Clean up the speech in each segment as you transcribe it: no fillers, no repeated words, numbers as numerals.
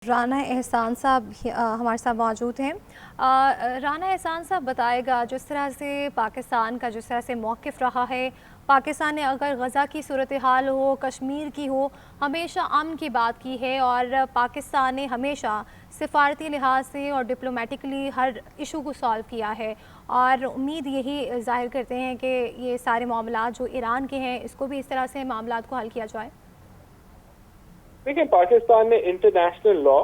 राना एहसान साहब हमारे साथ मौजूद हैं। राना एहसान साहब बताएगा जिस तरह से पाकिस्तान का जिस तरह से मौक़िफ़ रहा है, पाकिस्तान ने अगर गज़ा की सूरत हाल हो, कश्मीर की हो, हमेशा अमन की बात की है और पाकिस्तान ने हमेशा सिफारती लिहाज से और डिप्लोमेटिकली हर इशू को सॉल्व किया है और उम्मीद यही ज़ाहिर करते हैं कि ये सारे मामलात जो ईरान के हैं इसको भी इस तरह से मामलात को हल किया जाए। देखिए, पाकिस्तान ने इंटरनेशनल लॉ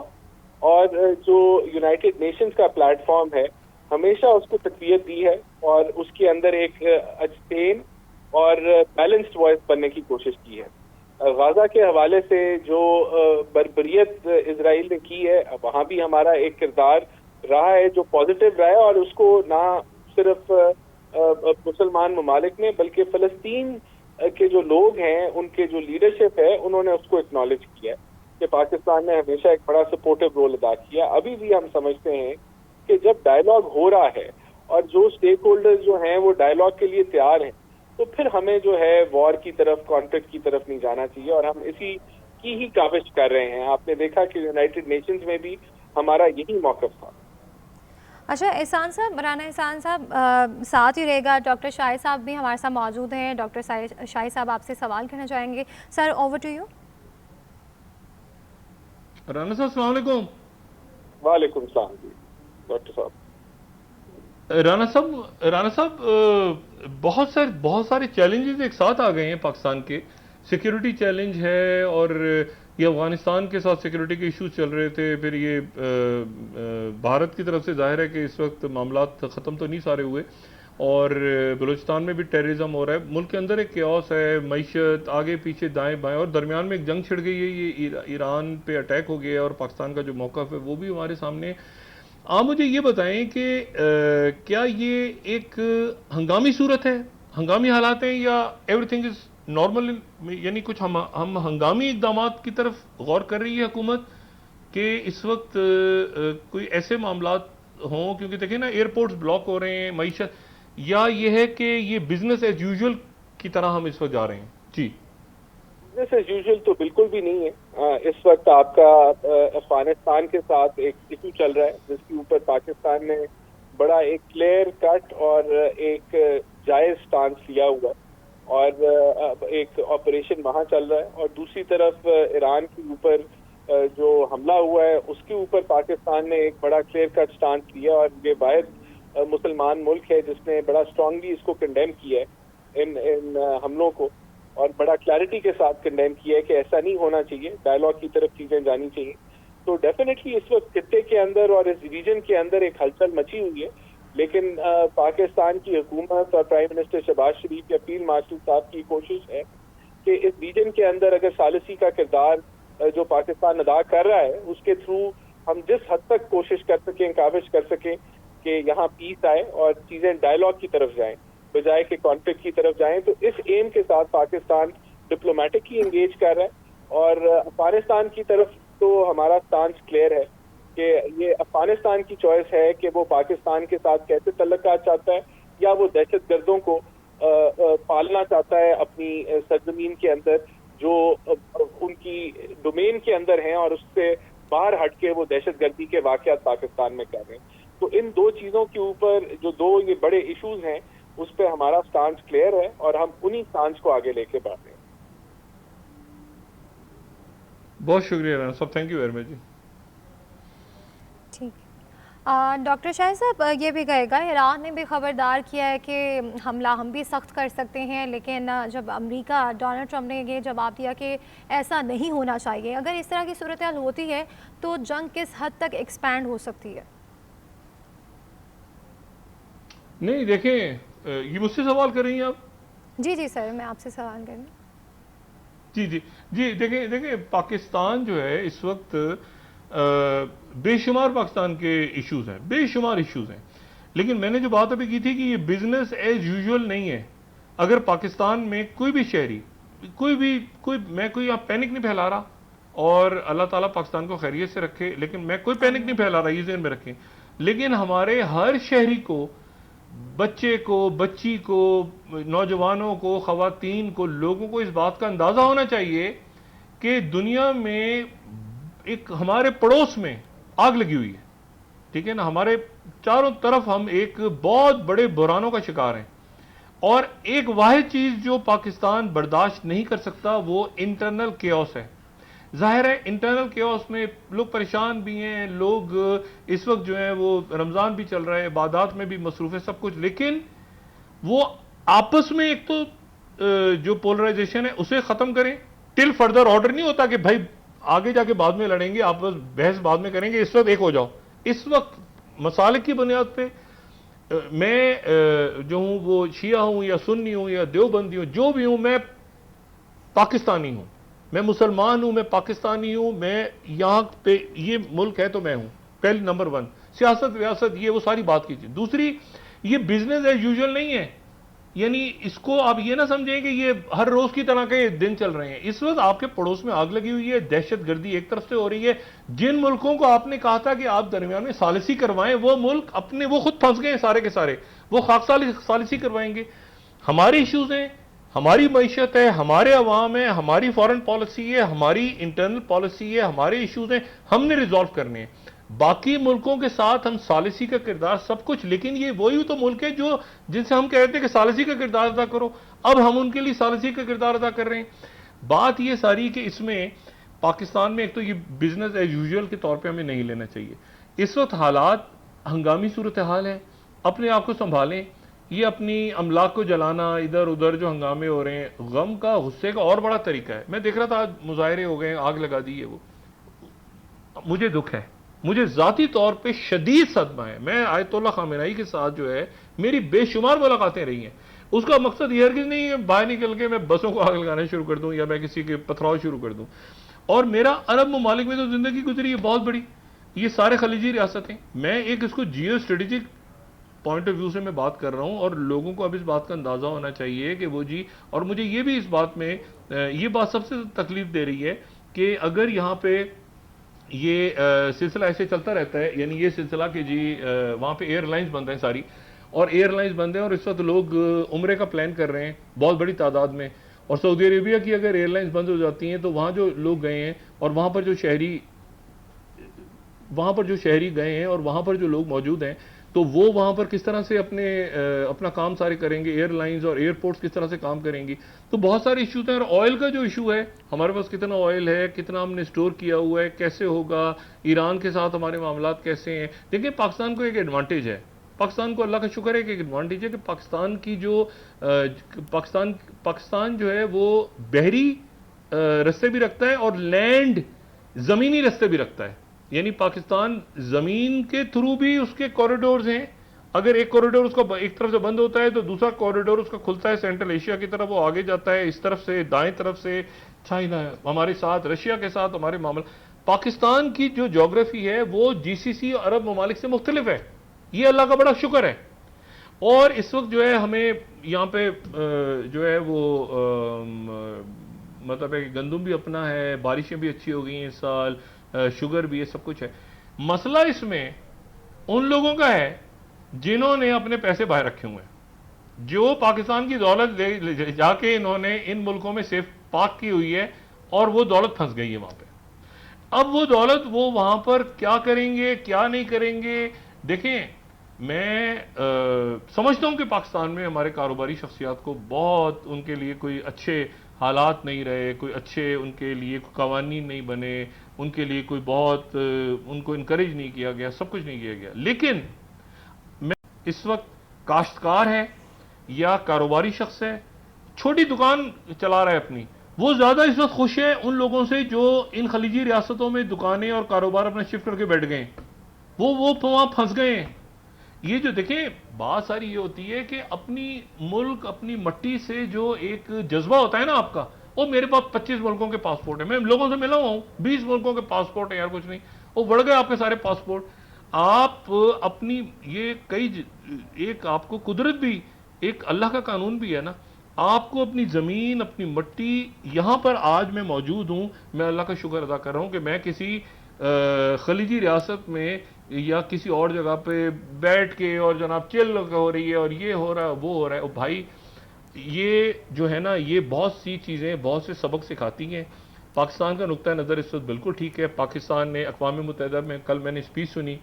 और जो यूनाइटेड नेशंस का प्लेटफॉर्म है, हमेशा उसको तक़वियत दी है और उसके अंदर एक अजस्टेन और बैलेंस्ड वॉइस बनने की कोशिश की है। गाजा के हवाले से जो बर्बरियत इजराइल ने की है, वहाँ भी हमारा एक किरदार रहा है जो पॉजिटिव रहा है और उसको ना सिर्फ मुसलमान ममालिक ने बल्कि फ़लस्तीन के जो लोग हैं, उनके जो लीडरशिप है, उन्होंने उसको एक्नॉलेज किया है कि पाकिस्तान ने हमेशा एक बड़ा सपोर्टिव रोल अदा किया। अभी भी हम समझते हैं कि जब डायलॉग हो रहा है और जो स्टेक होल्डर्स जो हैं वो डायलॉग के लिए तैयार हैं, तो फिर हमें जो है वॉर की तरफ, कॉन्फ्लिक्ट की तरफ नहीं जाना चाहिए और हम इसी की ही काविश कर रहे हैं। आपने देखा कि यूनाइटेड नेशंस में भी हमारा यही मौक़िफ़ था। अच्छा एहसान साहब, राना एहसान साहब साथ ही रहेगा। डॉक्टर शाहिद साहब भी हमारे साथ मौजूद हैं। डॉक्टर शाहिद साहब आपसे सवाल करना चाहेंगे। Sir, over to you. Rana साहब अस्सलाम वालेकुम। वालेकुम सलाम जी डॉक्टर साहब। राना साहब बहुत सारे चैलेंजेस एक साथ आ गए हैं पाकिस्तान के। सिक्योरिटी चैलेंज है और ये अफगानिस्तान के साथ सिक्योरिटी के इश्यूज चल रहे थे, फिर ये भारत की तरफ से जाहिर है कि इस वक्त मामलात ख़त्म तो नहीं सारे हुए और बलूचिस्तान में भी टेररिज्म हो रहा है। मुल्क के अंदर एक क्यास है, मईशत आगे पीछे दाएं बाएं और दरमियान में एक जंग छिड़ गई है। ये ईरान पे अटैक हो गया और पाकिस्तान का जो मौक़िफ़ है वो भी हमारे सामने। आप मुझे ये बताएं कि क्या ये एक हंगामी सूरत है, हंगामी हालात हैं, या एवरीथिंग इज नॉर्मल, यानी कुछ हम हंगामी इकदामात की तरफ गौर कर रही है हुकूमत कि इस वक्त कोई ऐसे मामलात हों, क्योंकि देखिए ना एयरपोर्ट्स ब्लॉक हो रहे हैं, मईशत, या ये है कि ये बिजनेस एज यूजुअल की तरह हम इस वक्त जा रहे हैं? जी, बिजनेस एज यूजुअल तो बिल्कुल भी नहीं है। इस वक्त आपका अफगानिस्तान के साथ एक इशू चल रहा है जिसके ऊपर पाकिस्तान ने बड़ा एक क्लियर कट और एक जायज स्टांस लिया हुआ है और एक ऑपरेशन वहां चल रहा है और दूसरी तरफ ईरान के ऊपर जो हमला हुआ है उसके ऊपर पाकिस्तान ने एक बड़ा क्लियर कट स्टांस लिया और ये वाहिद मुसलमान मुल्क है जिसने बड़ा स्ट्रांगली इसको कंडेम किया है इन हमलों को और बड़ा क्लैरिटी के साथ कंडेम किया है कि ऐसा नहीं होना चाहिए, डायलॉग की तरफ चीजें जानी चाहिए। तो डेफिनेटली इस वक्त खित्ते के अंदर और इस रीजन के अंदर एक हलचल मची हुई है, लेकिन पाकिस्तान की हुकूमत और प्राइम मिनिस्टर शहबाज शरीफ या फील्ड मार्शल साहब की कोशिश है कि इस रीजन के अंदर अगर सालिसी का किरदार जो पाकिस्तान अदा कर रहा है उसके थ्रू हम जिस हद तक कोशिश कर सकें, काविश कर सकें कि यहाँ पीस आए और चीजें डायलॉग की तरफ जाएं बजाय के कॉन्फ्लिक्ट की तरफ जाएं, तो इस एम के साथ पाकिस्तान डिप्लोमेटिकली इंगेज कर रहा है और अफगानिस्तान की तरफ तो हमारा स्टांस क्लियर है कि ये अफगानिस्तान की चॉइस है कि वो पाकिस्तान के साथ कैसे तल्लुकात चाहता है या वो दहशत गर्दों को पालना चाहता है अपनी सरजमीन के अंदर जो उनकी डोमेन के अंदर हैं और उससे बाहर हटके वो दहशत गर्दी के वाकयात पाकिस्तान में कर रहे हैं। तो इन दो चीजों के ऊपर जो दो ये बड़े इश्यूज हैं उस पर हमारा स्टांस क्लियर है और हम उन्हीं स्टांस को आगे लेके बढ़ रहे हैं। बहुत शुक्रिया राना साहब, थैंक यू वेरी मच जी। ठीक। डॉक्टर शाहिद साहब ये भी कहेगा, ईरान ने भी खबरदार किया है कि हमला हम भी सख्त कर सकते हैं, लेकिन जब अमेरिका डोनाल्ड ट्रंप ने ये जवाब दिया कि ऐसा नहीं होना चाहिए, अगर इस तरह की सूरत हाल होती है तो जंग किस हद तक एक्सपैंड हो सकती है? नहीं देखें, ये मुझसे सवाल कर रही हैं आप? जी जी सर, मैं आपसे सवाल कर रही हूँ। जी जी जी, देखें देखें, पाकिस्तान जो है इस वक्त बेशुमार पाकिस्तान के इश्यूज हैं, बेशुमार इश्यूज हैं, लेकिन मैंने जो बात अभी की थी कि ये बिजनेस एज यूजुअल नहीं है। अगर पाकिस्तान में कोई भी शहरी, मैं कोई यहाँ पैनिक नहीं फैला रहा और अल्लाह ताला पाकिस्तान को खैरियत से रखे, लेकिन मैं कोई पैनिक नहीं फैला रहा, ये ज़हन में रखें। लेकिन हमारे हर शहरी को, बच्चे को, बच्ची को, नौजवानों को, खवातीन को, लोगों को इस बात का अंदाजा होना चाहिए कि दुनिया में एक हमारे पड़ोस में आग लगी हुई है, ठीक है ना, हमारे चारों तरफ हम एक बहुत बड़े बुरानों का शिकार हैं, और एक वाहिद चीज जो पाकिस्तान बर्दाश्त नहीं कर सकता वो इंटरनल केओस है। जाहिर है इंटरनल केओस में लोग परेशान भी हैं, लोग इस वक्त जो है वो रमजान भी चल रहा है, इबादत में भी मसरूफ है, सब कुछ, लेकिन वो आपस में एक तो जो पोलराइजेशन है उसे खत्म करें। टिल फर्दर ऑर्डर नहीं होता कि भाई आगे जाके बाद में लड़ेंगे, आपस बहस बाद में करेंगे, इस वक्त एक हो जाओ। इस वक्त मसाले की बुनियाद पे मैं जो हूं वो शिया हूं या सुन्नी हूं या देवबंदी हूं, जो भी हूं, मैं पाकिस्तानी हूं, मैं मुसलमान हूं, मैं पाकिस्तानी हूं, मैं यहां पे ये मुल्क है तो मैं हूं। पहले नंबर वन, सियासत व्यासत ये वो सारी बात कीजिए। दूसरी, ये बिजनेस एज यूजुअल नहीं है, यानी इसको आप ये ना समझें कि ये हर रोज की तरह के दिन चल रहे हैं। इस वक्त आपके पड़ोस में आग लगी हुई है, दहशतगर्दी एक तरफ से हो रही है। जिन मुल्कों को आपने कहा था कि आप दरमियान में सालिसी करवाएं, वो मुल्क अपने वो खुद फंस गए हैं सारे के सारे, वो खाक सालिसी करवाएंगे। हमारे इश्यूज हैं, हमारी मईशत है, हमारे अवाम है, हमारी फॉरेन पॉलिसी है, हमारी इंटरनल पॉलिसी है, हमारे इश्यूज हैं, हमने रिजॉल्व करने हैं। बाकी मुल्कों के साथ हम सालिसी का किरदार सब कुछ, लेकिन ये वही तो मुल्क है जो जिनसे हम कहते हैं कि सालिसी का किरदार अदा करो, अब हम उनके लिए सालिसी का किरदार अदा कर रहे हैं। बात ये सारी कि इसमें पाकिस्तान में एक तो ये बिजनेस एज यूजुअल के तौर पे हमें नहीं लेना चाहिए। इस वक्त हालात हंगामी सूरत हाल है, अपने आप को संभालें। ये अपनी अमलाक को जलाना, इधर उधर जो हंगामे हो रहे हैं, गम का गुस्से का और बड़ा तरीका है। मैं देख रहा था आज मुजाहरे हो गए, आग लगा दी है, वो मुझे दुख है, मुझे जाती तौर पे शदीद सदमा है। मैं आयतुल्लाह खामेनी के साथ जो है मेरी बेशुमार मुलाकातें रही हैं, उसका मकसद यह हरगिज़ नहीं है बाहर निकल के मैं बसों को आग लगाना शुरू कर दूं या मैं किसी के पथराव शुरू कर दूं। और मेरा अरब ममालिक में तो जिंदगी गुजरी है बहुत बड़ी, ये सारे खलीजी रियासतें, मैं एक इसको geo strategic point of view से मैं बात कर रहा हूं, और लोगों को अब इस बात का अंदाजा होना चाहिए कि वो जी, और मुझे ये भी इस बात में ये बात सबसे तकलीफ दे रही है कि अगर यहाँ पे ये सिलसिला ऐसे चलता रहता है, यानी ये सिलसिला कि जी वहाँ पे एयरलाइंस बंद हैं सारी, और एयरलाइंस बंद हैं, और इस वक्त लोग उम्रे का प्लान कर रहे हैं बहुत बड़ी तादाद में, और सऊदी अरेबिया की अगर एयरलाइंस बंद हो जाती हैं तो वहाँ जो लोग गए हैं और वहाँ पर जो शहरी गए हैं और वहाँ पर जो लोग मौजूद हैं, तो वो वहाँ पर किस तरह से अपना काम सारे करेंगे, एयरलाइंस और एयरपोर्ट्स किस तरह से काम करेंगी। तो बहुत सारे इश्यूज हैं, और ऑयल का जो इशू है, हमारे पास कितना ऑयल है, कितना हमने स्टोर किया हुआ है, कैसे होगा, ईरान के साथ हमारे मामलात कैसे हैं। देखिए पाकिस्तान को एक एडवांटेज है, पाकिस्तान को अल्लाह का शुक्र है कि एक एडवांटेज है कि पाकिस्तान की जो पाकिस्तान जो है वो बहरी रास्ते भी रखता है और लैंड जमीनी रास्ते भी रखता है, यानी पाकिस्तान जमीन के थ्रू भी उसके कॉरिडोर्स हैं। अगर एक कॉरिडोर उसका एक तरफ से बंद होता है तो दूसरा कॉरिडोर उसका खुलता है सेंट्रल एशिया की तरफ, वो आगे जाता है इस तरफ से, दाएं तरफ से चाइना हमारे साथ, रशिया के साथ हमारे मामला। पाकिस्तान की जो ज्योग्राफी है वो जीसीसी और अरब ममालिक से मुख्तलिफ है, ये अल्लाह का बड़ा शुक्र है। और इस वक्त जो है हमें यहाँ पे जो है वो मतलब है कि गंदम भी अपना है, बारिशें भी अच्छी हो गई हैं इस साल, शुगर भी है, सब कुछ है। मसला इसमें उन लोगों का है जिन्होंने अपने पैसे बाहर रखे हुए हैं, जो पाकिस्तान की दौलत जाके इन्होंने इन मुल्कों में सेफ पार्क की हुई है और वो दौलत फंस गई है वहां पे। अब वो दौलत वो वहां पर क्या करेंगे क्या नहीं करेंगे। देखें, मैं समझता हूं कि पाकिस्तान में हमारे कारोबारी शख्सियात को बहुत, उनके लिए कोई अच्छे हालात नहीं रहे, कोई अच्छे उनके लिए कवानीन नहीं बने, उनके लिए कोई बहुत उनको इनकरेज नहीं किया गया, सब कुछ नहीं किया गया। लेकिन मैं इस वक्त काश्तकार है या कारोबारी शख्स है, छोटी दुकान चला रहा है अपनी, वो ज्यादा इस वक्त खुश है उन लोगों से जो इन खलीजी रियासतों में दुकानें और कारोबार अपना शिफ्ट करके बैठ गए, वो वहां फंस गए हैं। ये जो देखें बात सारी ये होती है कि अपनी मुल्क अपनी मट्टी से जो एक जज्बा होता है ना आपका, वो मेरे पास 25 मुल्कों के पासपोर्ट है, मैं लोगों से मिला हुआ हूं, 20 मुल्कों के पासपोर्ट है यार, कुछ नहीं, वो बढ़ गए आपके सारे पासपोर्ट। आप अपनी ये एक आपको कुदरत भी, एक अल्लाह का कानून भी है ना, आपको अपनी जमीन अपनी मट्टी, यहां पर आज मैं मौजूद हूं, मैं अल्लाह का शुक्र अदा कर रहा हूं कि मैं किसी खलीजी रियासत में या किसी और जगह पे बैठ के और जनाब चिल हो रही है और ये हो रहा है वो हो रहा है। भाई ये जो है ना, ये बहुत सी चीज़ें बहुत से सबक सिखाती हैं। पाकिस्तान का नुक्ता नज़र इस वक्त बिल्कुल ठीक है। पाकिस्तान ने अक़वाम मुत्तहिदा में, कल मैंने स्पीच सुनी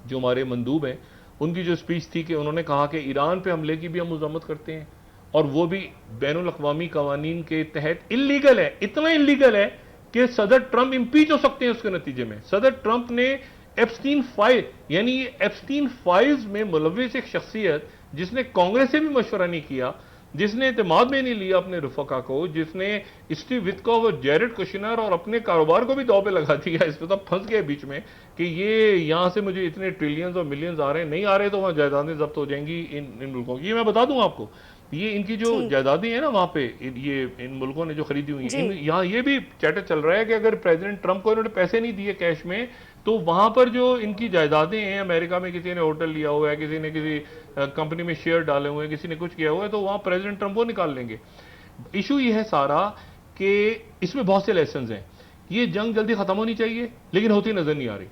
जो हमारे मंदूब हैं, उनकी जो स्पीच थी कि उन्होंने कहा कि ईरान पे हमले की भी हम मज़म्मत करते हैं, और वो भी बैनुल अक़वामी कवानीन के तहत इल्लीगल है। इतना इल्लीगल है कि सदर ट्रंप इम्पीच हो सकते हैं उसके नतीजे में। सदर ट्रंप ने एप्स्टीन फाइल, यानी एप्स्टीन फाइल्स में मुलविस एक शख्सियत जिसने कांग्रेस से भी मशवरा नहीं किया, जिसने एतमाद में नहीं लिया अपने रुफका को, जिसने स्टीव विटकॉफ और जेरेड कुशनर और अपने कारोबार को भी दांव पे लगा दिया, इस पर सब फंस गए बीच में कि ये यहां से मुझे इतने ट्रिलियंस और मिलियंस आ रहे हैं, नहीं आ रहे तो वहां जायदादें जब्त हो जाएंगी इन मुल्कों की। ये मैं बता दूं आपको, ये इनकी जो जायदादें हैं ना वहां पे, ये इन मुल्कों ने जो खरीदी हुई हैं, यहाँ ये भी चैटर चल रहा है कि अगर प्रेसिडेंट ट्रंप को इन्होंने पैसे नहीं दिए कैश में, तो वहां पर जो इनकी जायदादें हैं, अमेरिका में किसी ने होटल लिया हुआ है, किसी ने किसी कंपनी में शेयर डाले हुए हैं, किसी ने कुछ किया हुआ है, तो वहां प्रेसिडेंट ट्रंप को निकाल लेंगे। इशू ये है सारा कि इसमें बहुत से लेसन हैं। ये जंग जल्दी खत्म होनी चाहिए, लेकिन होती नजर नहीं आ रही।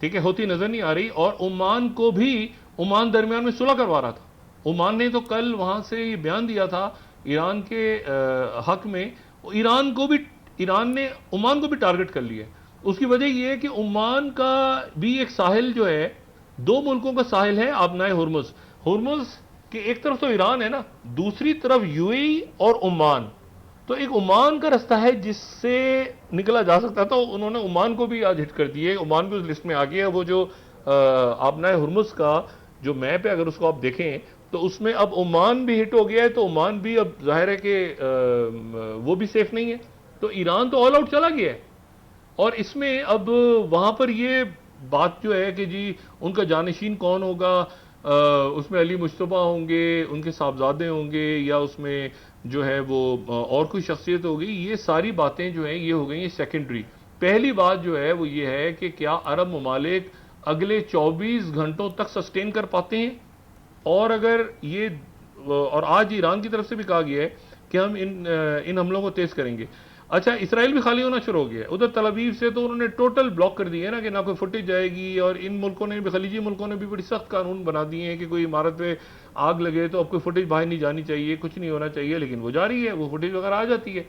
ठीक है, होती नजर नहीं आ रही। और ओमान को भी, ओमान दरमियान में सुलह करवा रहा था। ओमान ने तो कल वहां से ये बयान दिया था ईरान के हक में। ईरान ने ओमान को भी टारगेट कर लिया। उसकी वजह यह है कि ओमान का भी एक साहिल जो है, दो मुल्कों का साहिल है, आबनाए हुर्मुज। हुर्मुज के एक तरफ तो ईरान है ना, दूसरी तरफ यूएई और ओमान। तो एक ओमान का रास्ता है जिससे निकला जा सकता था, तो उन्होंने ओमान को भी आज हिट कर दिए। ओमान भी उस लिस्ट में आ गया। वो जो आबनाए हुर्मुज का जो मैप है, अगर उसको आप देखें तो उसमें अब ओमान भी हिट हो गया है। तो ओमान भी अब जाहिर है कि वो भी सेफ नहीं है। तो ईरान तो ऑल आउट चला गया है। और इसमें अब वहां पर ये बात जो है कि जी उनका जानशीन कौन होगा, उसमें अली मुश्तबा होंगे, उनके साहबजादे होंगे, या उसमें जो है वो और कोई शख्सियत होगी, ये सारी बातें जो हैं ये हो गई सेकेंडरी। पहली बात जो है वो ये है कि क्या अरब ममालिक अगले 24 घंटों तक सस्टेन कर पाते हैं। और अगर ये, और आज ईरान की तरफ से भी कहा गया है कि हम इन हमलों को तेज करेंगे। अच्छा, इसराइल भी खाली होना शुरू हो गया है। उधर तल अवीव से तो उन्होंने टोटल ब्लॉक कर दिया है ना, कि ना कोई फुटेज जाएगी। और इन मुल्कों ने भी, खलीजी मुल्कों ने भी बड़ी सख्त कानून बना दिए हैं कि कोई इमारत पे आग लगे तो अब कोई फुटेज बाहर नहीं जानी चाहिए, कुछ नहीं होना चाहिए। लेकिन वो जारी है, वो फुटेज वगैरह आ जाती है।